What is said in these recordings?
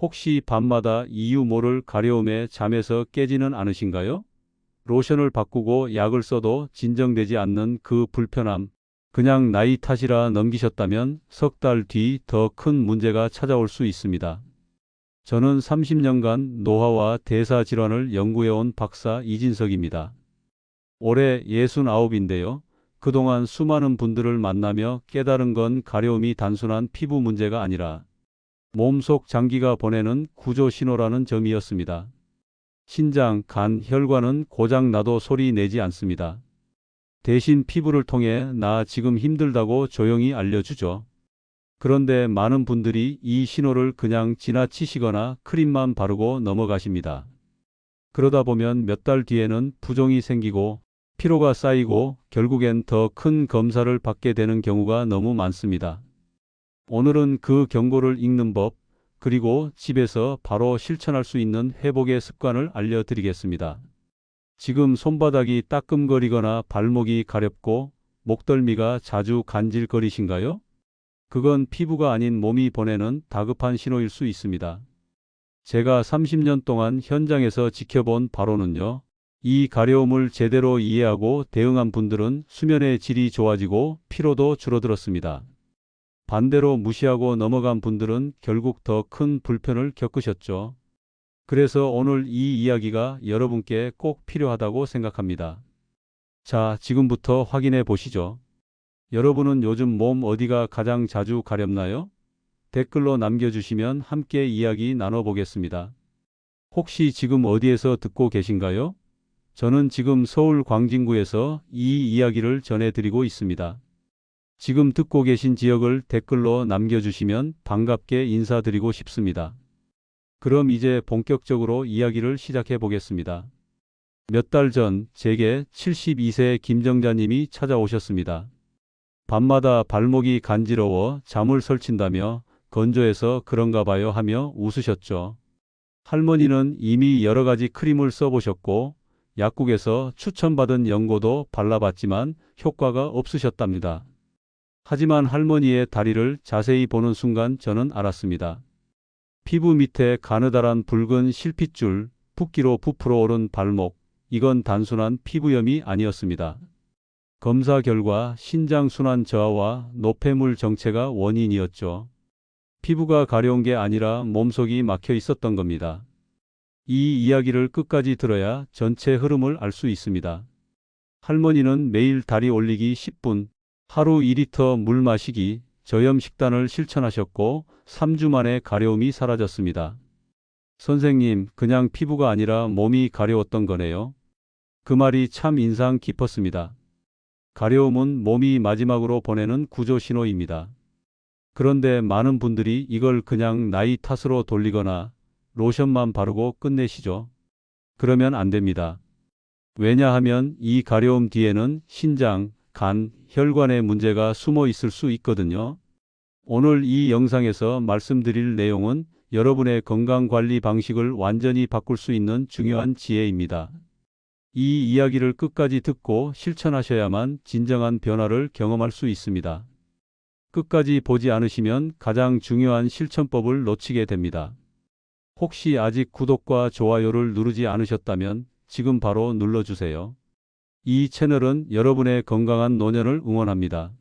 혹시 밤마다 이유 모를 가려움에 잠에서 깨지는 않으신가요? 로션을 바꾸고 약을 써도 진정되지 않는 그 불편함. 그냥 나이 탓이라 넘기셨다면 석 달 뒤 더 큰 문제가 찾아올 수 있습니다. 저는 30년간 노화와 대사 질환을 연구해온 박사 이진석입니다. 올해 69인데요. 그동안 수많은 분들을 만나며 깨달은 건 가려움이 단순한 피부 문제가 아니라 몸속 장기가 보내는 구조 신호라는 점이었습니다. 신장, 간, 혈관은 고장 나도 소리 내지 않습니다. 대신 피부를 통해 나 지금 힘들다고 조용히 알려주죠. 그런데 많은 분들이 이 신호를 그냥 지나치시거나 크림만 바르고 넘어가십니다. 그러다 보면 몇 달 뒤에는 부종이 생기고 피로가 쌓이고 결국엔 더 큰 검사를 받게 되는 경우가 너무 많습니다. 오늘은 그 경고를 읽는 법, 그리고 집에서 바로 실천할 수 있는 회복의 습관을 알려드리겠습니다. 지금 손바닥이 따끔거리거나 발목이 가렵고 목덜미가 자주 간질거리신가요? 그건 피부가 아닌 몸이 보내는 다급한 신호일 수 있습니다. 제가 30년 동안 현장에서 지켜본 바로는요. 이 가려움을 제대로 이해하고 대응한 분들은 수면의 질이 좋아지고 피로도 줄어들었습니다. 반대로 무시하고 넘어간 분들은 결국 더 큰 불편을 겪으셨죠. 그래서 오늘 이 이야기가 여러분께 꼭 필요하다고 생각합니다. 자, 지금부터 확인해 보시죠. 여러분은 요즘 몸 어디가 가장 자주 가렵나요? 댓글로 남겨주시면 함께 이야기 나눠보겠습니다. 혹시 지금 어디에서 듣고 계신가요? 저는 지금 서울 광진구에서 이 이야기를 전해드리고 있습니다. 지금 듣고 계신 지역을 댓글로 남겨주시면 반갑게 인사드리고 싶습니다. 그럼 이제 본격적으로 이야기를 시작해 보겠습니다. 몇 달 전 제게 72세 김정자님이 찾아오셨습니다. 밤마다 발목이 간지러워 잠을 설친다며 건조해서 그런가 봐요 하며 웃으셨죠. 할머니는 이미 여러 가지 크림을 써보셨고 약국에서 추천받은 연고도 발라봤지만 효과가 없으셨답니다. 하지만 할머니의 다리를 자세히 보는 순간 저는 알았습니다. 피부 밑에 가느다란 붉은 실핏줄, 붓기로 부풀어 오른 발목, 이건 단순한 피부염이 아니었습니다. 검사 결과 신장순환 저하와 노폐물 정체가 원인이었죠. 피부가 가려운 게 아니라 몸속이 막혀 있었던 겁니다. 이 이야기를 끝까지 들어야 전체 흐름을 알 수 있습니다. 할머니는 매일 다리 올리기 10분, 하루 2리터 물 마시기, 저염 식단을 실천하셨고 3주 만에 가려움이 사라졌습니다. 선생님, 그냥 피부가 아니라 몸이 가려웠던 거네요. 그 말이 참 인상 깊었습니다. 가려움은 몸이 마지막으로 보내는 구조 신호입니다. 그런데 많은 분들이 이걸 그냥 나이 탓으로 돌리거나 로션만 바르고 끝내시죠. 그러면 안 됩니다. 왜냐하면 이 가려움 뒤에는 신장, 간, 혈관의 문제가 숨어 있을 수 있거든요. 오늘 이 영상에서 말씀드릴 내용은 여러분의 건강관리 방식을 완전히 바꿀 수 있는 중요한 지혜입니다. 이 이야기를 끝까지 듣고 실천하셔야만 진정한 변화를 경험할 수 있습니다. 끝까지 보지 않으시면 가장 중요한 실천법을 놓치게 됩니다. 혹시 아직 구독과 좋아요를 누르지 않으셨다면 지금 바로 눌러주세요. 이 채널은 여러분의 건강한 노년을 응원합니다.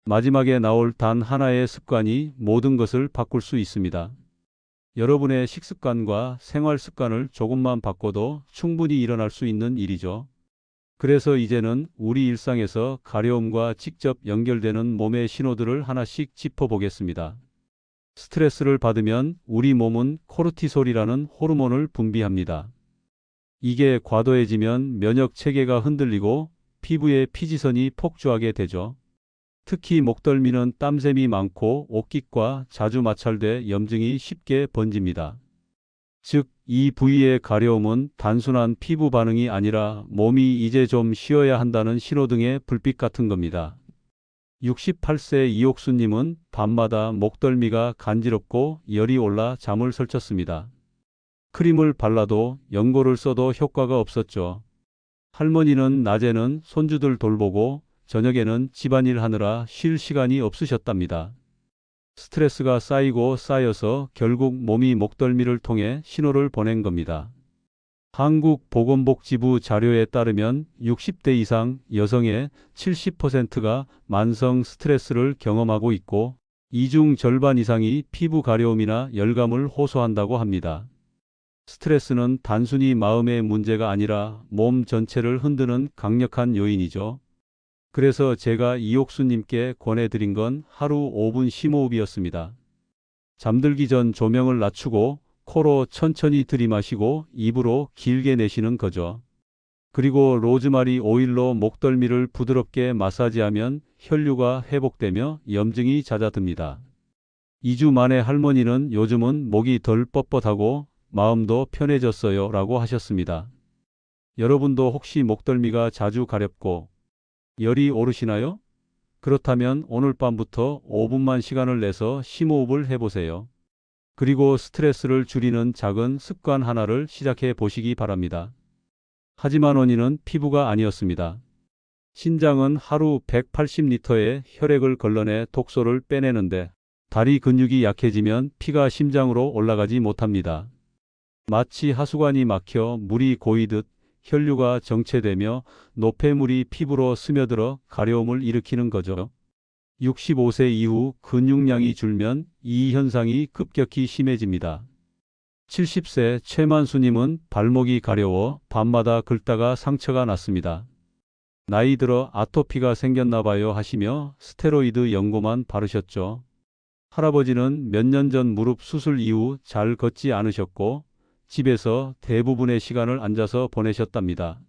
마지막에 나올 단 하나의 습관이 모든 것을 바꿀 수 있습니다. 여러분의 식습관과 생활 습관을 조금만 바꿔도 충분히 일어날 수 있는 일이죠. 그래서 이제는 우리 일상에서 가려움과 직접 연결되는 몸의 신호들을 하나씩 짚어보겠습니다. 스트레스를 받으면 우리 몸은 코르티솔이라는 호르몬을 분비합니다. 이게 과도해지면 면역 체계가 흔들리고 피부의 피지선이 폭주하게 되죠. 특히 목덜미는 땀샘이 많고 옷깃과 자주 마찰돼 염증이 쉽게 번집니다. 즉, 이 부위의 가려움은 단순한 피부 반응이 아니라 몸이 이제 좀 쉬어야 한다는 신호등의 불빛 같은 겁니다. 68세 이옥수님은 밤마다 목덜미가 간지럽고 열이 올라 잠을 설쳤습니다. 크림을 발라도 연고를 써도 효과가 없었죠. 할머니는 낮에는 손주들 돌보고 저녁에는 집안일 하느라 쉴 시간이 없으셨답니다. 스트레스가 쌓이고 쌓여서 결국 몸이 목덜미를 통해 신호를 보낸 겁니다. 한국보건복지부 자료에 따르면 60대 이상 여성의 70%가 만성 스트레스를 경험하고 있고 이 중 절반 이상이 피부 가려움이나 열감을 호소한다고 합니다. 스트레스는 단순히 마음의 문제가 아니라 몸 전체를 흔드는 강력한 요인이죠. 그래서 제가 이옥수님께 권해드린 건 하루 5분 심호흡이었습니다. 잠들기 전 조명을 낮추고 코로 천천히 들이마시고 입으로 길게 내쉬는 거죠. 그리고 로즈마리 오일로 목덜미를 부드럽게 마사지하면 혈류가 회복되며 염증이 잦아듭니다. 2주 만에 할머니는 요즘은 목이 덜 뻣뻣하고 마음도 편해졌어요 라고 하셨습니다. 여러분도 혹시 목덜미가 자주 가렵고 열이 오르시나요? 그렇다면 오늘 밤부터 5분만 시간을 내서 심호흡을 해보세요. 그리고 스트레스를 줄이는 작은 습관 하나를 시작해 보시기 바랍니다. 하지만 원인은 피부가 아니었습니다. 신장은 하루 180리터의 혈액을 걸러내 독소를 빼내는데 다리 근육이 약해지면 피가 심장으로 올라가지 못합니다. 마치 하수관이 막혀 물이 고이듯 혈류가 정체되며 노폐물이 피부로 스며들어 가려움을 일으키는 거죠. 65세 이후 근육량이 줄면 이 현상이 급격히 심해집니다. 70세 최만수님은 발목이 가려워 밤마다 긁다가 상처가 났습니다. 나이 들어 아토피가 생겼나 봐요 하시며 스테로이드 연고만 바르셨죠. 할아버지는 몇 년 전 무릎 수술 이후 잘 걷지 않으셨고 집에서 대부분의 시간을 앉아서 보내셨답니다.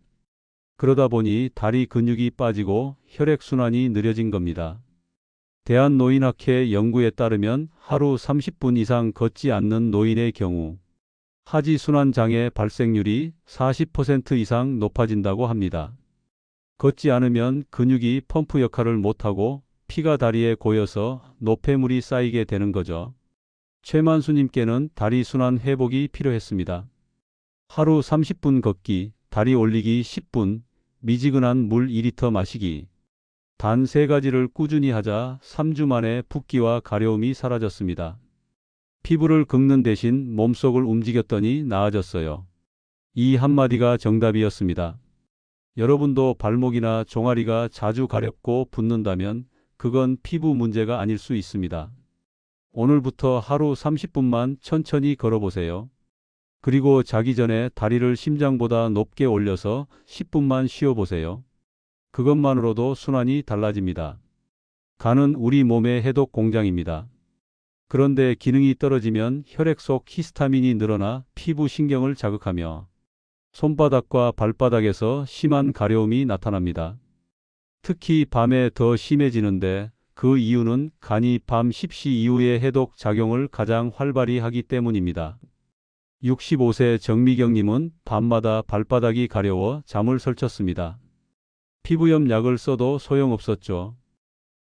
그러다 보니 다리 근육이 빠지고 혈액순환이 느려진 겁니다. 대한노인학회 연구에 따르면 하루 30분 이상 걷지 않는 노인의 경우 하지순환 장애 발생률이 40% 이상 높아진다고 합니다. 걷지 않으면 근육이 펌프 역할을 못하고 피가 다리에 고여서 노폐물이 쌓이게 되는 거죠. 최만수님께는 다리 순환 회복이 필요했습니다. 하루 30분 걷기, 다리 올리기 10분, 미지근한 물 2리터 마시기. 단 3가지를 꾸준히 하자 3주 만에 붓기와 가려움이 사라졌습니다. 피부를 긁는 대신 몸속을 움직였더니 나아졌어요. 이 한마디가 정답이었습니다. 여러분도 발목이나 종아리가 자주 가렵고 붓는다면 그건 피부 문제가 아닐 수 있습니다. 오늘부터 하루 30분만 천천히 걸어보세요. 그리고 자기 전에 다리를 심장보다 높게 올려서 10분만 쉬어보세요. 그것만으로도 순환이 달라집니다. 간은 우리 몸의 해독 공장입니다. 그런데 기능이 떨어지면 혈액 속 히스타민이 늘어나 피부 신경을 자극하며 손바닥과 발바닥에서 심한 가려움이 나타납니다. 특히 밤에 더 심해지는데 그 이유는 간이 밤 10시 이후에 해독 작용을 가장 활발히 하기 때문입니다. 65세 정미경님은 밤마다 발바닥이 가려워 잠을 설쳤습니다. 피부염 약을 써도 소용없었죠.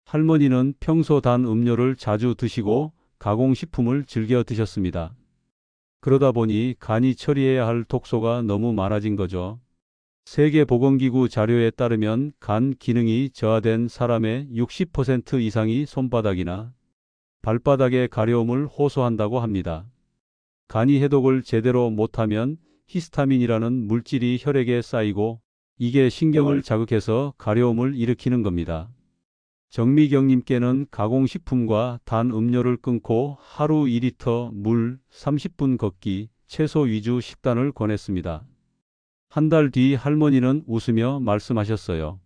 할머니는 평소 단 음료를 자주 드시고 가공식품을 즐겨 드셨습니다. 그러다 보니 간이 처리해야 할 독소가 너무 많아진 거죠. 세계보건기구 자료에 따르면 간 기능이 저하된 사람의 60% 이상이 손바닥이나 발바닥의 가려움을 호소한다고 합니다. 간이 해독을 제대로 못하면 히스타민이라는 물질이 혈액에 쌓이고 이게 신경을 자극해서 가려움을 일으키는 겁니다. 정미경님께는 가공식품과 단 음료를 끊고 하루 2리터 물, 30분 걷기, 채소 위주 식단을 권했습니다. 한 달 뒤 할머니는 웃으며 말씀하셨어요.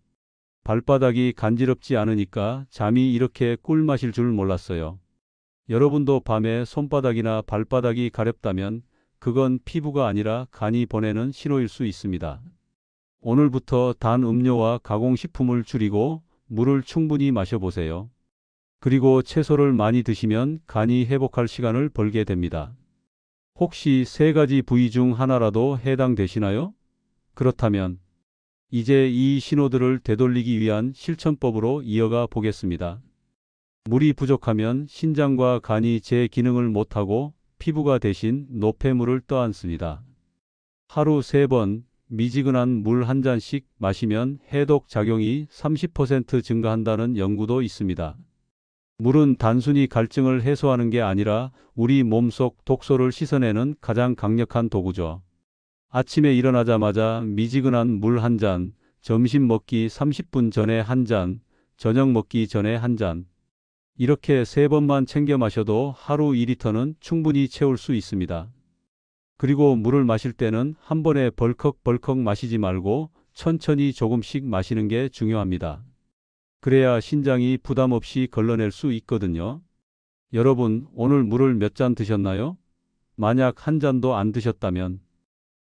발바닥이 간지럽지 않으니까 잠이 이렇게 꿀맛일 줄 몰랐어요. 여러분도 밤에 손바닥이나 발바닥이 가렵다면 그건 피부가 아니라 간이 보내는 신호일 수 있습니다. 오늘부터 단 음료와 가공식품을 줄이고 물을 충분히 마셔보세요. 그리고 채소를 많이 드시면 간이 회복할 시간을 벌게 됩니다. 혹시 3가지 부위 중 하나라도 해당되시나요? 그렇다면 이제 이 신호들을 되돌리기 위한 실천법으로 이어가 보겠습니다. 물이 부족하면 신장과 간이 제 기능을 못하고 피부가 대신 노폐물을 떠안습니다. 하루 3번 미지근한 물 한 잔씩 마시면 해독 작용이 30% 증가한다는 연구도 있습니다. 물은 단순히 갈증을 해소하는 게 아니라 우리 몸속 독소를 씻어내는 가장 강력한 도구죠. 아침에 일어나자마자 미지근한 물 한 잔, 점심 먹기 30분 전에 한 잔, 저녁 먹기 전에 한 잔. 이렇게 3번만 챙겨 마셔도 하루 2리터는 충분히 채울 수 있습니다. 그리고 물을 마실 때는 한 번에 벌컥벌컥 마시지 말고 천천히 조금씩 마시는 게 중요합니다. 그래야 신장이 부담 없이 걸러낼 수 있거든요. 여러분, 오늘 물을 몇 잔 드셨나요? 만약 한 잔도 안 드셨다면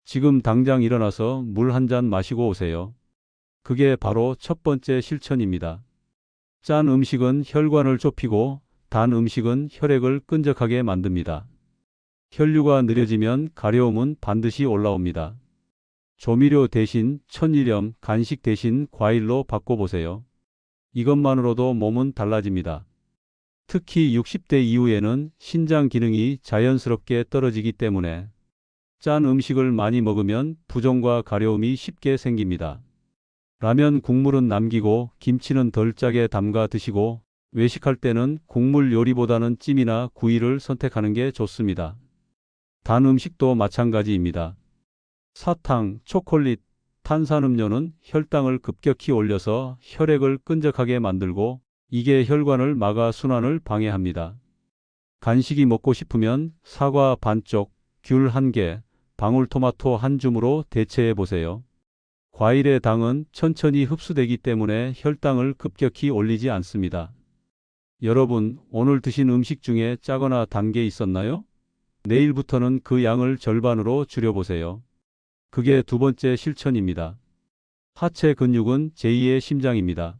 지금 당장 일어나서 물 한 잔 마시고 오세요. 그게 바로 첫 번째 실천입니다. 짠 음식은 혈관을 좁히고 단 음식은 혈액을 끈적하게 만듭니다. 혈류가 느려지면 가려움은 반드시 올라옵니다. 조미료 대신 천일염, 간식 대신 과일로 바꿔보세요. 이것만으로도 몸은 달라집니다. 특히 60대 이후에는 신장 기능이 자연스럽게 떨어지기 때문에 짠 음식을 많이 먹으면 부종과 가려움이 쉽게 생깁니다. 라면 국물은 남기고 김치는 덜 짜게 담가 드시고 외식할 때는 국물 요리보다는 찜이나 구이를 선택하는 게 좋습니다. 단 음식도 마찬가지입니다. 사탕, 초콜릿, 탄산음료는 혈당을 급격히 올려서 혈액을 끈적하게 만들고 이게 혈관을 막아 순환을 방해합니다. 간식이 먹고 싶으면 사과 반쪽, 귤 1개, 방울토마토 한 줌으로 대체해 보세요. 과일의 당은 천천히 흡수되기 때문에 혈당을 급격히 올리지 않습니다. 여러분, 오늘 드신 음식 중에 짜거나 단 게 있었나요? 내일부터는 그 양을 절반으로 줄여보세요. 그게 두 번째 실천입니다. 하체 근육은 제2의 심장입니다.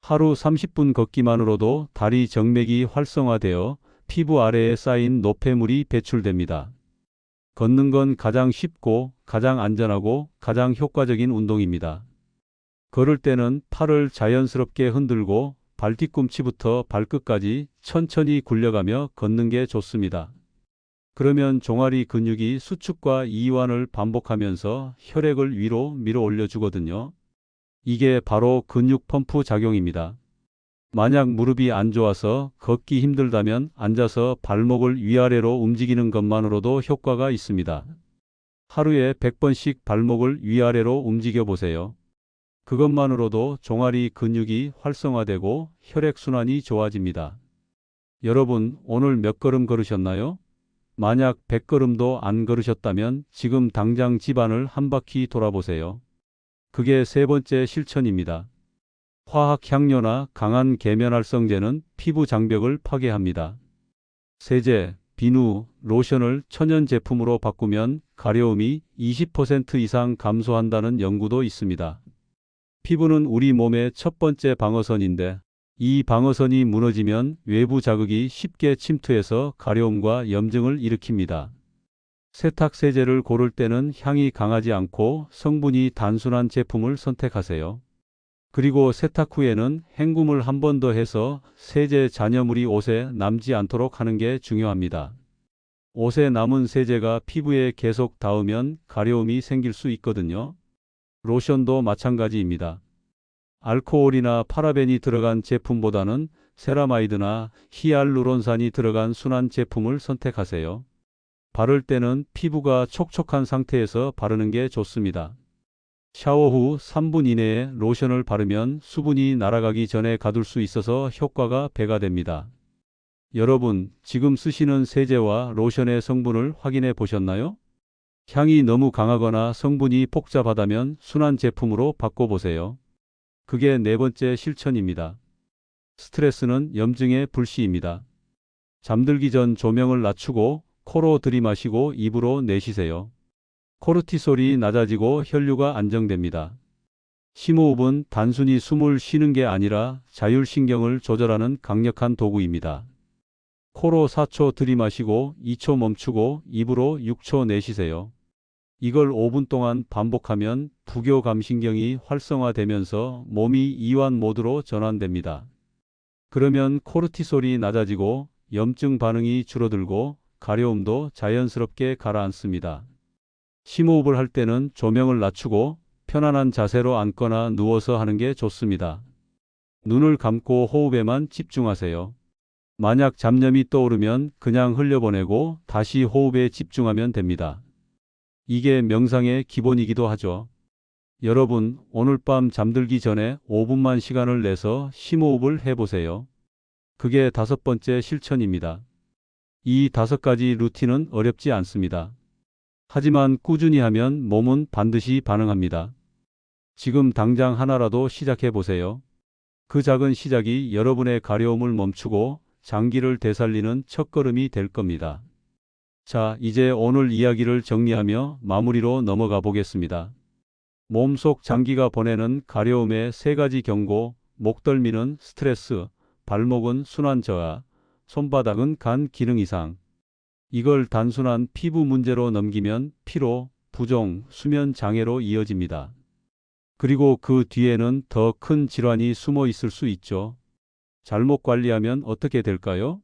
하루 30분 걷기만으로도 다리 정맥이 활성화되어 피부 아래에 쌓인 노폐물이 배출됩니다. 걷는 건 가장 쉽고 가장 안전하고 가장 효과적인 운동입니다. 걸을 때는 팔을 자연스럽게 흔들고 발뒤꿈치부터 발끝까지 천천히 굴려가며 걷는 게 좋습니다. 그러면 종아리 근육이 수축과 이완을 반복하면서 혈액을 위로 밀어 올려주거든요. 이게 바로 근육 펌프 작용입니다. 만약 무릎이 안 좋아서 걷기 힘들다면 앉아서 발목을 위아래로 움직이는 것만으로도 효과가 있습니다. 하루에 100번씩 발목을 위아래로 움직여 보세요. 그것만으로도 종아리 근육이 활성화되고 혈액순환이 좋아집니다. 여러분, 오늘 몇 걸음 걸으셨나요? 만약 100걸음도 안 걸으셨다면 지금 당장 집안을 한 바퀴 돌아보세요. 그게 세 번째 실천입니다. 화학 향료나 강한 계면활성제는 피부 장벽을 파괴합니다. 세제, 비누, 로션을 천연 제품으로 바꾸면 가려움이 20% 이상 감소한다는 연구도 있습니다. 피부는 우리 몸의 첫 번째 방어선인데 이 방어선이 무너지면 외부 자극이 쉽게 침투해서 가려움과 염증을 일으킵니다. 세탁세제를 고를 때는 향이 강하지 않고 성분이 단순한 제품을 선택하세요. 그리고 세탁 후에는 헹굼을 한 번 더 해서 세제 잔여물이 옷에 남지 않도록 하는 게 중요합니다. 옷에 남은 세제가 피부에 계속 닿으면 가려움이 생길 수 있거든요. 로션도 마찬가지입니다. 알코올이나 파라벤이 들어간 제품보다는 세라마이드나 히알루론산이 들어간 순한 제품을 선택하세요. 바를 때는 피부가 촉촉한 상태에서 바르는 게 좋습니다. 샤워 후 3분 이내에 로션을 바르면 수분이 날아가기 전에 가둘 수 있어서 효과가 배가 됩니다. 여러분, 지금 쓰시는 세제와 로션의 성분을 확인해 보셨나요? 향이 너무 강하거나 성분이 복잡하다면 순한 제품으로 바꿔보세요. 그게 네 번째 실천입니다. 스트레스는 염증의 불씨입니다. 잠들기 전 조명을 낮추고 코로 들이마시고 입으로 내쉬세요. 코르티솔이 낮아지고 혈류가 안정됩니다. 심호흡은 단순히 숨을 쉬는 게 아니라 자율신경을 조절하는 강력한 도구입니다. 코로 4초 들이마시고 2초 멈추고 입으로 6초 내쉬세요. 이걸 5분 동안 반복하면 부교감신경이 활성화되면서 몸이 이완 모드로 전환됩니다. 그러면 코르티솔이 낮아지고 염증 반응이 줄어들고 가려움도 자연스럽게 가라앉습니다. 심호흡을 할 때는 조명을 낮추고 편안한 자세로 앉거나 누워서 하는 게 좋습니다. 눈을 감고 호흡에만 집중하세요. 만약 잡념이 떠오르면 그냥 흘려보내고 다시 호흡에 집중하면 됩니다. 이게 명상의 기본이기도 하죠. 여러분, 오늘 밤 잠들기 전에 5분만 시간을 내서 심호흡을 해보세요. 그게 5번째 실천입니다. 이 5가지 루틴은 어렵지 않습니다. 하지만 꾸준히 하면 몸은 반드시 반응합니다. 지금 당장 하나라도 시작해 보세요. 그 작은 시작이 여러분의 가려움을 멈추고 장기를 되살리는 첫걸음이 될 겁니다. 자, 이제 오늘 이야기를 정리하며 마무리로 넘어가 보겠습니다. 몸속 장기가 보내는 가려움의 3가지 경고, 목덜미는 스트레스, 발목은 순환 저하, 손바닥은 간 기능 이상. 이걸 단순한 피부 문제로 넘기면 피로, 부종, 수면 장애로 이어집니다. 그리고 그 뒤에는 더 큰 질환이 숨어 있을 수 있죠. 잘못 관리하면 어떻게 될까요?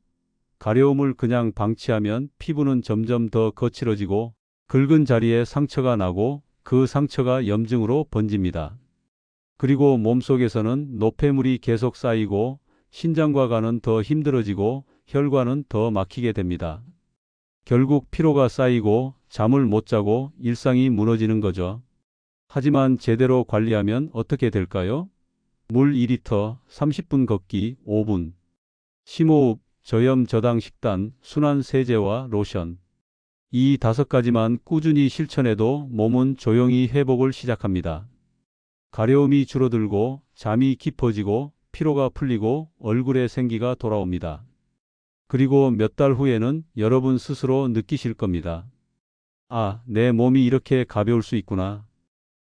가려움을 그냥 방치하면 피부는 점점 더 거칠어지고 긁은 자리에 상처가 나고 그 상처가 염증으로 번집니다. 그리고 몸속에서는 노폐물이 계속 쌓이고 신장과 간은 더 힘들어지고 혈관은 더 막히게 됩니다. 결국 피로가 쌓이고 잠을 못 자고 일상이 무너지는 거죠. 하지만 제대로 관리하면 어떻게 될까요? 물 2리터, 30분 걷기, 5분. 심호흡, 저염 저당 식단, 순환 세제와 로션. 이 5가지만 꾸준히 실천해도 몸은 조용히 회복을 시작합니다. 가려움이 줄어들고 잠이 깊어지고 피로가 풀리고 얼굴에 생기가 돌아옵니다. 그리고 몇 달 후에는 여러분 스스로 느끼실 겁니다. 아, 내 몸이 이렇게 가벼울 수 있구나.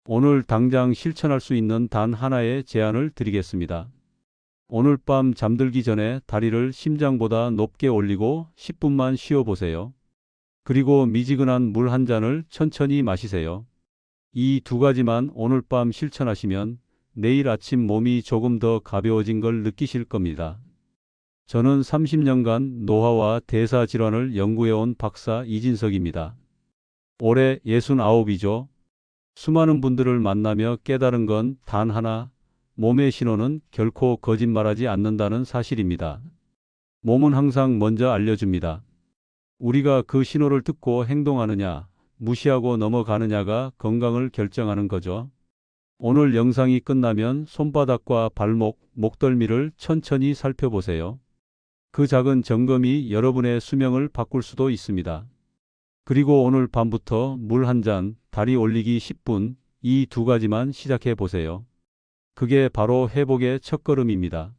오늘 당장 실천할 수 있는 단 하나의 제안을 드리겠습니다. 오늘 밤 잠들기 전에 다리를 심장보다 높게 올리고 10분만 쉬어보세요. 그리고 미지근한 물 한 잔을 천천히 마시세요. 이 2가지만 오늘 밤 실천하시면 내일 아침 몸이 조금 더 가벼워진 걸 느끼실 겁니다. 저는 30년간 노화와 대사 질환을 연구해온 박사 이진석입니다. 올해 69이죠. 수많은 분들을 만나며 깨달은 건 단 하나, 몸의 신호는 결코 거짓말하지 않는다는 사실입니다. 몸은 항상 먼저 알려줍니다. 우리가 그 신호를 듣고 행동하느냐, 무시하고 넘어가느냐가 건강을 결정하는 거죠. 오늘 영상이 끝나면 손바닥과 발목, 목덜미를 천천히 살펴보세요. 그 작은 점검이 여러분의 수명을 바꿀 수도 있습니다. 그리고 오늘 밤부터 물 한 잔, 다리 올리기 10분, 이 2가지만 시작해 보세요. 그게 바로 회복의 첫걸음입니다.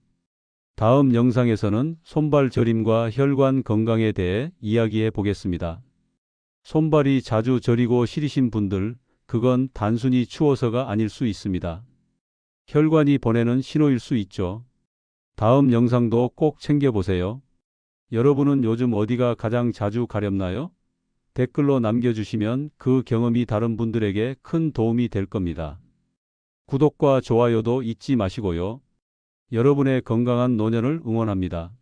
다음 영상에서는 손발 저림과 혈관 건강에 대해 이야기해 보겠습니다. 손발이 자주 저리고 시리신 분들, 그건 단순히 추워서가 아닐 수 있습니다. 혈관이 보내는 신호일 수 있죠. 다음 영상도 꼭 챙겨보세요. 여러분은 요즘 어디가 가장 자주 가렵나요? 댓글로 남겨주시면 그 경험이 다른 분들에게 큰 도움이 될 겁니다. 구독과 좋아요도 잊지 마시고요. 여러분의 건강한 노년을 응원합니다.